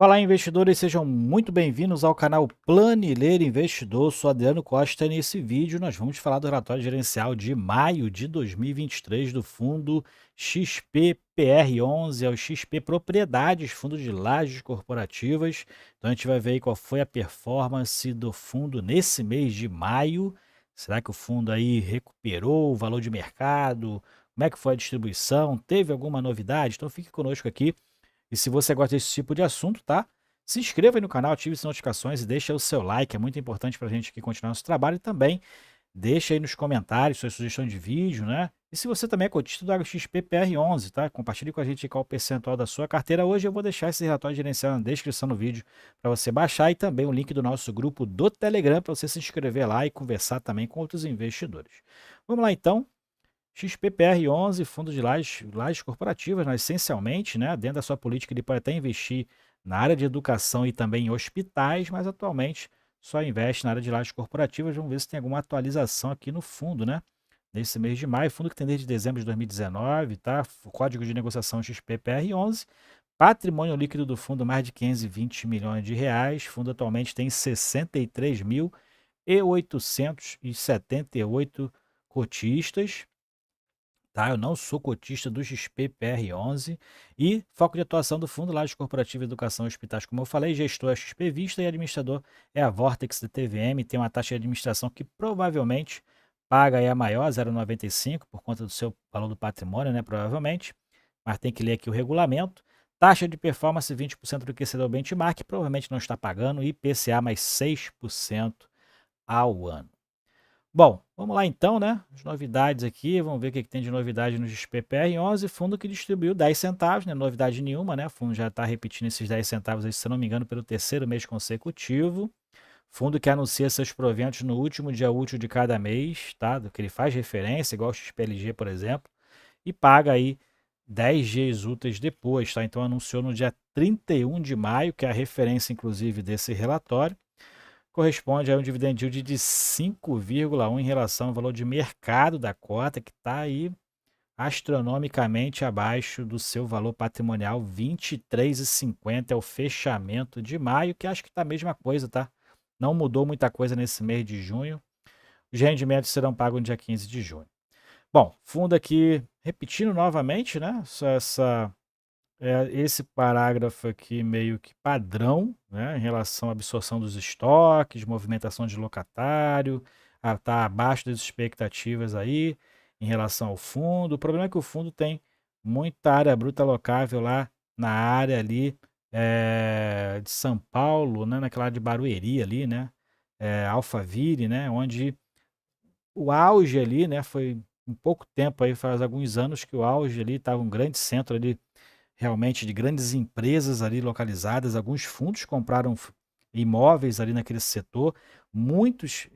Fala, investidores, sejam muito bem-vindos ao canal Planileiro Investidor. Sou Adriano Costa e nesse vídeo nós vamos falar do relatório gerencial de maio de 2023 do fundo XPPR11, é o XP Propriedades, fundo de lajes corporativas. Então a gente vai ver aí qual foi a performance do fundo nesse mês de maio. Será que o fundo aí recuperou o valor de mercado? Como é que foi a distribuição? Teve alguma novidade? Então fique conosco aqui. E se você gosta desse tipo de assunto, tá? Se inscreva aí no canal, ative as notificações e deixa o seu like, é muito importante para a gente aqui continuar nosso trabalho. E também deixa aí nos comentários sua sugestão de vídeo, né? E se você também é cotista do XPPR11, tá? Compartilhe com a gente qual o percentual da sua carteira. Hoje eu vou deixar esse relatório gerencial na descrição do vídeo para você baixar e também o link do nosso grupo do Telegram para você se inscrever lá e conversar também com outros investidores. Vamos lá então. XPPR11, fundo de lajes corporativas, né, essencialmente, né, dentro da sua política, ele pode até investir na área de educação e também em hospitais, mas atualmente só investe na área de lajes corporativas. Vamos ver se tem alguma atualização aqui no fundo, né? Nesse mês de maio, fundo que tem desde dezembro de 2019, tá? O código de negociação XPPR11, patrimônio líquido do fundo mais de 520 milhões de reais. O fundo atualmente tem 63.878 cotistas. Tá? Eu não sou cotista do XPPR11 e foco de atuação do Fundo Lajes Corporativa Educação e Hospitais, como eu falei, gestor é XP Vista e administrador é a Vortex da TVM, tem uma taxa de administração que provavelmente paga aí a maior, 0,95, por conta do seu valor do patrimônio, né, provavelmente, mas tem que ler aqui o regulamento. Taxa de performance 20% do que do benchmark, provavelmente não está pagando, IPCA mais 6% ao ano. Bom, vamos lá então, né? As novidades aqui, vamos ver o que tem de novidade no XPPR11, fundo que distribuiu 10 centavos, né? Novidade nenhuma, né? O fundo já está repetindo esses 10 centavos, aí, se eu não me engano, pelo terceiro mês consecutivo. Fundo que anuncia seus proventos no último dia útil de cada mês, tá? Do que ele faz referência, igual o XPLG, por exemplo, e paga aí 10 dias úteis depois, tá? Então anunciou no dia 31 de maio, que é a referência, inclusive, desse relatório. Corresponde a um dividend yield de 5,1 em relação ao valor de mercado da cota, que está aí astronomicamente abaixo do seu valor patrimonial, 23,50 é o fechamento de maio, que acho que está a mesma coisa, tá? Não mudou muita coisa nesse mês de junho. Os rendimentos serão pagos no dia 15 de junho. Bom, fundo aqui, repetindo novamente, né? Esse parágrafo aqui meio que padrão, né, em relação à absorção dos estoques, movimentação de locatário, está abaixo das expectativas aí em relação ao fundo. O problema é que o fundo tem muita área bruta locável lá na área ali de São Paulo, né, naquela área de Barueri ali, né, Alphaville, né, onde o auge ali, né, foi um pouco tempo aí, faz alguns anos que o auge ali estava um grande centro ali realmente de grandes empresas ali localizadas, alguns fundos compraram imóveis ali naquele setor, muitos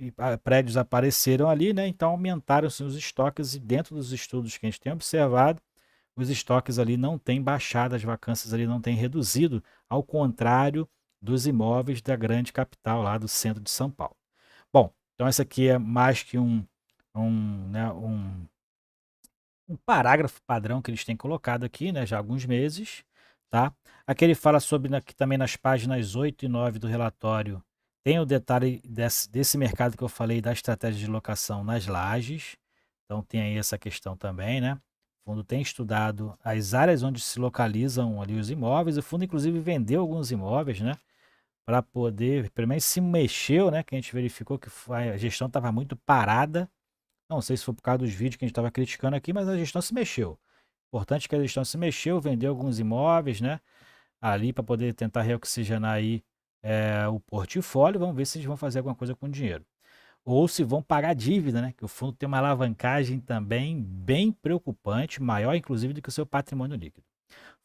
prédios apareceram ali, né? Então aumentaram-se os estoques e dentro dos estudos que a gente tem observado, os estoques ali não têm baixado, as vacâncias ali não têm reduzido, ao contrário dos imóveis da grande capital lá do centro de São Paulo. Bom, então essa aqui é mais que um parágrafo padrão que eles têm colocado aqui, né, já há alguns meses, tá? Aqui ele fala sobre, aqui também nas páginas 8 e 9 do relatório, tem o detalhe desse mercado que eu falei, da estratégia de locação nas lajes, então tem aí essa questão também, né? O fundo tem estudado as áreas onde se localizam ali os imóveis, o fundo inclusive vendeu alguns imóveis, né? Para poder, pelo menos se mexeu, né? Que a gente verificou que a gestão estava muito parada, não sei se foi por causa dos vídeos que a gente estava criticando aqui, mas a gestão se mexeu. Importante que a gestão se mexeu, vendeu alguns imóveis, né? Ali para poder tentar reoxigenar aí o portfólio. Vamos ver se eles vão fazer alguma coisa com o dinheiro. Ou se vão pagar dívida, né? Que o fundo tem uma alavancagem também bem preocupante, maior inclusive do que o seu patrimônio líquido.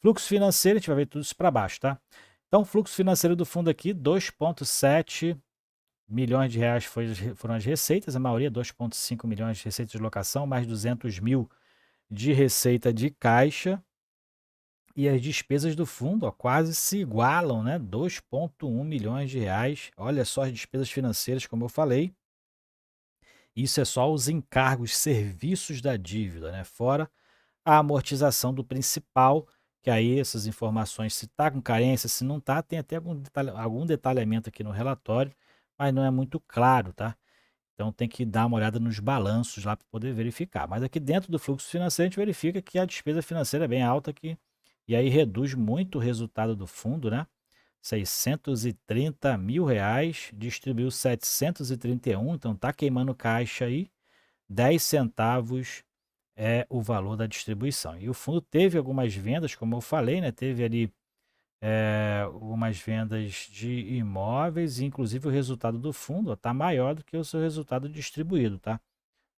Fluxo financeiro, a gente vai ver tudo isso para baixo, tá? Então, fluxo financeiro do fundo aqui, 2,7 milhões de reais foram as receitas, a maioria 2,5 milhões de receitas de locação, mais 200 mil de receita de caixa. E as despesas do fundo quase se igualam, né? 2,1 milhões de reais. Olha só as despesas financeiras, como eu falei. Isso é só os encargos, serviços da dívida, né? Fora a amortização do principal, que aí essas informações, se está com carência, se não está, tem até algum detalhamento aqui no relatório, mas não é muito claro, tá? Então tem que dar uma olhada nos balanços lá para poder verificar. Mas aqui dentro do fluxo financeiro a gente verifica que a despesa financeira é bem alta aqui, e aí reduz muito o resultado do fundo, né? 630 mil reais, distribuiu 731, então tá queimando caixa aí, 10 centavos é o valor da distribuição. E o fundo teve algumas vendas, como eu falei, né? Teve ali algumas vendas de imóveis, e inclusive o resultado do fundo está maior do que o seu resultado distribuído, tá?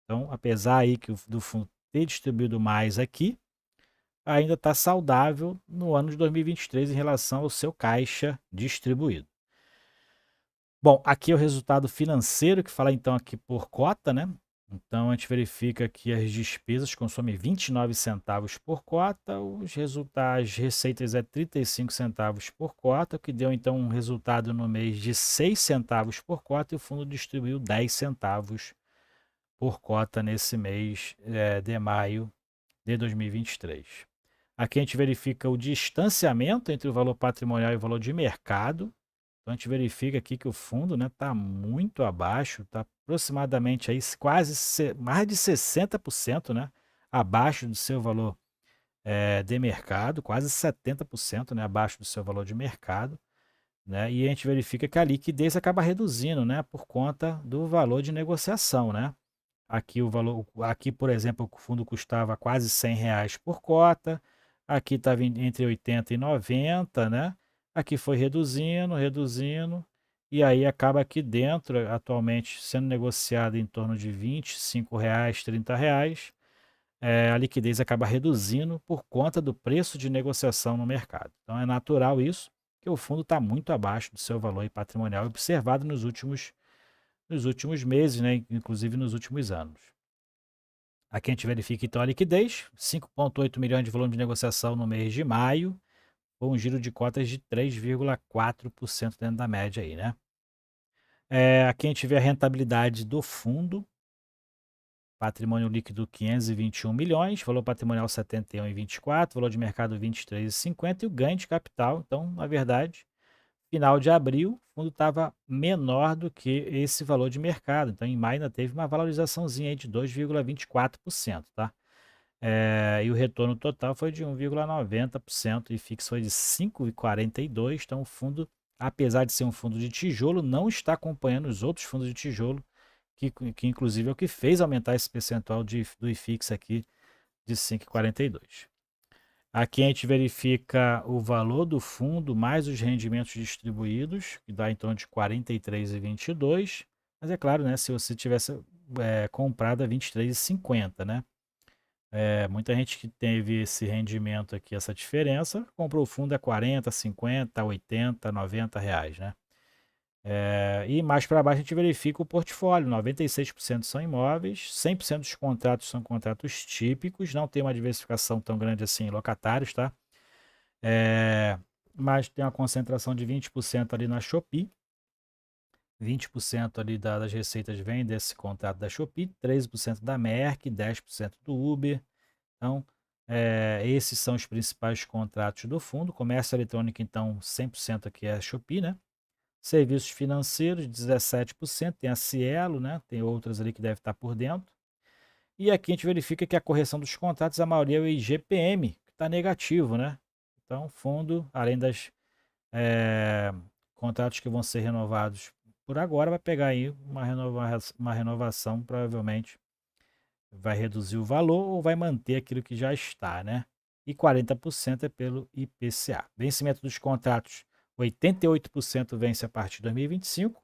Então, apesar aí do fundo ter distribuído mais aqui, ainda está saudável no ano de 2023 em relação ao seu caixa distribuído. Bom, aqui é o resultado financeiro, que fala então aqui por cota, né? Então a gente verifica que as despesas consomem 29 centavos por cota, os resultados, as receitas é 35 centavos por cota, o que deu então um resultado no mês de 6 centavos por cota, e o fundo distribuiu 10 centavos por cota nesse mês de maio de 2023. Aqui a gente verifica o distanciamento entre o valor patrimonial e o valor de mercado. Então a gente verifica aqui que o fundo está muito abaixo, está aproximadamente aí quase mais de 60%, né, abaixo do seu valor de mercado, quase 70%, né, abaixo do seu valor de mercado. Né, e a gente verifica que a liquidez acaba reduzindo, né, por conta do valor de negociação. Né? Aqui o valor, aqui, por exemplo, o fundo custava quase R$ 100 por cota, aqui estava entre 80 e 90, né? Aqui foi reduzindo, reduzindo, e aí acaba aqui dentro, atualmente sendo negociado em torno de R$ 25, R$ 30, a liquidez acaba reduzindo por conta do preço de negociação no mercado. Então é natural isso, que o fundo está muito abaixo do seu valor patrimonial observado nos últimos meses, né? Inclusive nos últimos anos. Aqui a gente verifica então a liquidez, 5,8 milhões de volume de negociação no mês de maio, com um giro de cotas de 3,4% dentro da média aí, né? Aqui a gente vê a rentabilidade do fundo, patrimônio líquido 521 milhões, valor patrimonial 71,24, valor de mercado 23,50 e o ganho de capital, então, na verdade, final de abril, o fundo estava menor do que esse valor de mercado. Então, em maio ainda teve uma valorizaçãozinha aí de 2,24%, tá? E o retorno total foi de 1,90% e fixo foi de 5,42%. Então, o fundo, apesar de ser um fundo de tijolo, não está acompanhando os outros fundos de tijolo, que inclusive é o que fez aumentar esse percentual do IFIX aqui de 5,42%. Aqui a gente verifica o valor do fundo mais os rendimentos distribuídos, que dá em torno de 43,22. Mas é claro, né, se você tivesse comprado a 23,50, né? Muita gente que teve esse rendimento aqui, essa diferença, comprou o fundo a 40, 50, 80, 90 reais, né? E mais para baixo a gente verifica o portfólio, 96% são imóveis, 100% dos contratos são contratos típicos, não tem uma diversificação tão grande assim em locatários, tá? Mas tem uma concentração de 20% ali na Shopee, 20% ali das receitas vem desse contrato da Shopee, 13% da Merck, 10% do Uber. Então, esses são os principais contratos do fundo. Comércio eletrônico, então, 100% aqui é a Shopee, né? Serviços financeiros, 17%, tem a Cielo, né? Tem outras ali que devem estar por dentro. E aqui a gente verifica que a correção dos contratos, a maioria é o IGPM, que está negativo, né? Então, fundo, além das contratos que vão ser renovados por agora, vai pegar aí uma renovação, provavelmente vai reduzir o valor ou vai manter aquilo que já está, né? E 40% é pelo IPCA. Vencimento dos contratos, 88% vence a partir de 2025.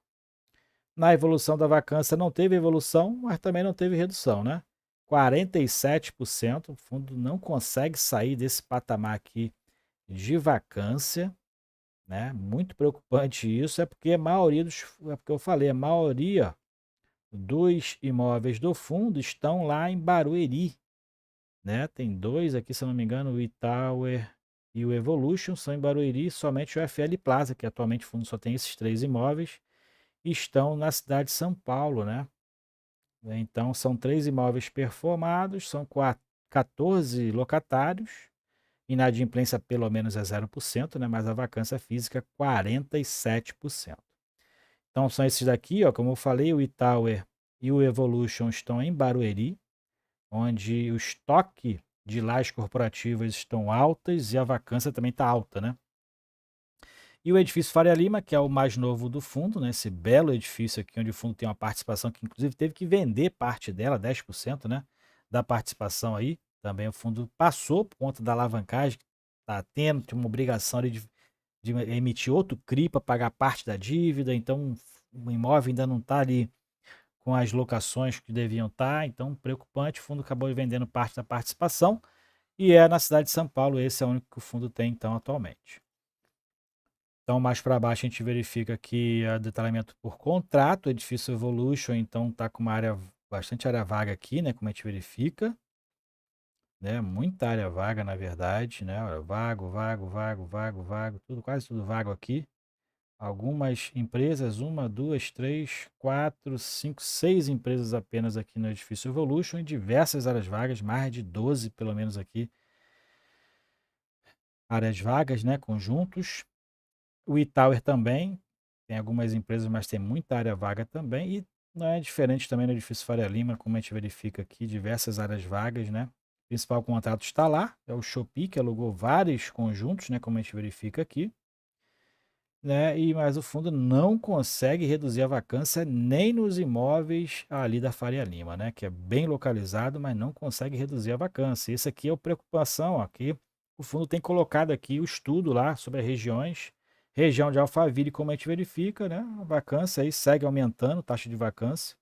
Na evolução da vacância não teve evolução, mas também não teve redução, né? 47%, o fundo não consegue sair desse patamar aqui de vacância, né? Muito preocupante isso, é porque eu falei, a maioria dos imóveis do fundo estão lá em Barueri, né? Tem dois aqui, se eu não me engano, o E-Tower e o Evolution são em Barueri, somente o FL Plaza, que atualmente o fundo só tem esses 3 imóveis, estão na cidade de São Paulo, né? Então são 3 imóveis performados, são 14 locatários inadimplência pelo menos é 0%, né, mas a vacância física 47%. Então são esses daqui, ó, como eu falei, o eTower e o Evolution estão em Barueri, onde o estoque de lajes corporativas estão altas e a vacância também está alta, né? E o edifício Faria Lima, que é o mais novo do fundo, né? Esse belo edifício aqui, onde o fundo tem uma participação que inclusive teve que vender parte dela, 10%, né? Da participação aí. Também o fundo passou por conta da alavancagem que está tendo, tinha uma obrigação ali de emitir outro CRI para pagar parte da dívida, então o imóvel ainda não está ali com as locações que deviam estar, então preocupante, o fundo acabou vendendo parte da participação e é na cidade de São Paulo, esse é o único que o fundo tem então atualmente. Então mais para baixo a gente verifica aqui o detalhamento por contrato, edifício Evolution, então está com uma área, bastante área vaga aqui, né, como a gente verifica, né, muita área vaga na verdade, né, olha, vago, tudo, quase tudo vago aqui. Algumas empresas, 1, 2, 3, 4, 5, 6 empresas apenas aqui no edifício Evolution, em diversas áreas vagas, mais de 12 pelo menos aqui, áreas vagas, né, conjuntos. O eTower também, tem algumas empresas, mas tem muita área vaga também, e não é diferente também no edifício Faria Lima, como a gente verifica aqui, diversas áreas vagas, né. O principal contrato está lá, é o Shopee, que alugou vários conjuntos, né, como a gente verifica aqui. Né, mas o fundo não consegue reduzir a vacância nem nos imóveis ali da Faria Lima, né, que é bem localizado, mas não consegue reduzir a vacância. Isso aqui é a preocupação, ó, que o fundo tem colocado aqui o estudo lá sobre as regiões, região de Alphaville, como a gente verifica, né, a vacância aí segue aumentando, taxa de vacância,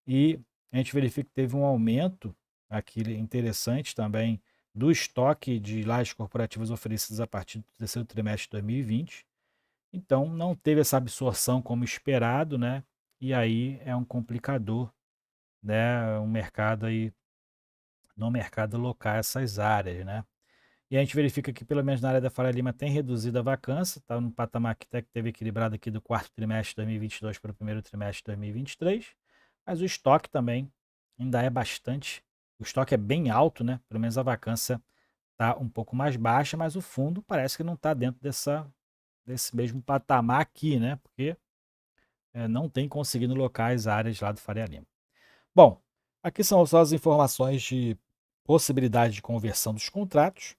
e a gente verifica que teve um aumento aqui interessante também do estoque de lajes corporativas oferecidas a partir do terceiro trimestre de 2020. Então, não teve essa absorção como esperado, né? E aí é um complicador, né? Um mercado aí, no mercado locar essas áreas, né? E a gente verifica que, pelo menos na área da Faria Lima, tem reduzido a vacância, está no patamar que até que teve equilibrado aqui do quarto trimestre de 2022 para o primeiro trimestre de 2023, mas o estoque também ainda é bastante, o estoque é bem alto, né? Pelo menos a vacância está um pouco mais baixa, mas o fundo parece que não está dentro desse mesmo patamar aqui, né? Porque não tem conseguido locar as áreas lá do Faria Lima. Bom, aqui são só as informações de possibilidade de conversão dos contratos.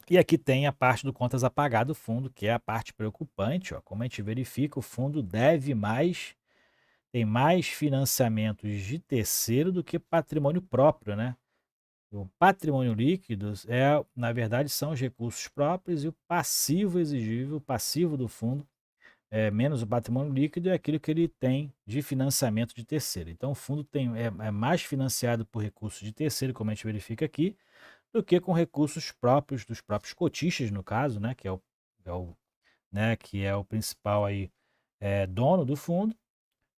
E aqui tem a parte do contas a pagar do fundo, que é a parte preocupante. Ó. Como a gente verifica, o fundo deve mais, tem mais financiamentos de terceiro do que patrimônio próprio, né? O patrimônio líquido na verdade, são os recursos próprios e o passivo exigível, o passivo do fundo, menos o patrimônio líquido é aquilo que ele tem de financiamento de terceiro. Então, o fundo é mais financiado por recursos de terceiro, como a gente verifica aqui, do que com recursos próprios dos próprios cotistas, no caso, né, que é o principal aí, dono do fundo.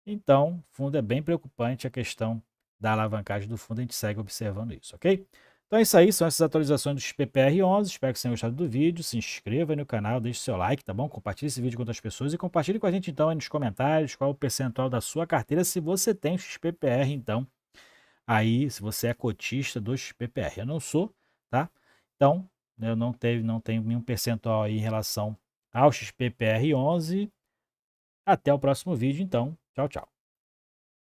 Então, o fundo é bem preocupante a questão da alavancagem do fundo, a gente segue observando isso, ok? Então é isso aí, são essas atualizações do XPPR11, espero que vocês tenham gostado do vídeo, se inscreva aí no canal, deixe seu like, tá bom? Compartilhe esse vídeo com outras pessoas e compartilhe com a gente então aí nos comentários qual é o percentual da sua carteira, se você tem XPPR então, aí se você é cotista do XPPR, eu não sou, tá? Então, eu não tenho nenhum percentual aí em relação ao XPPR11, até o próximo vídeo então, tchau, tchau.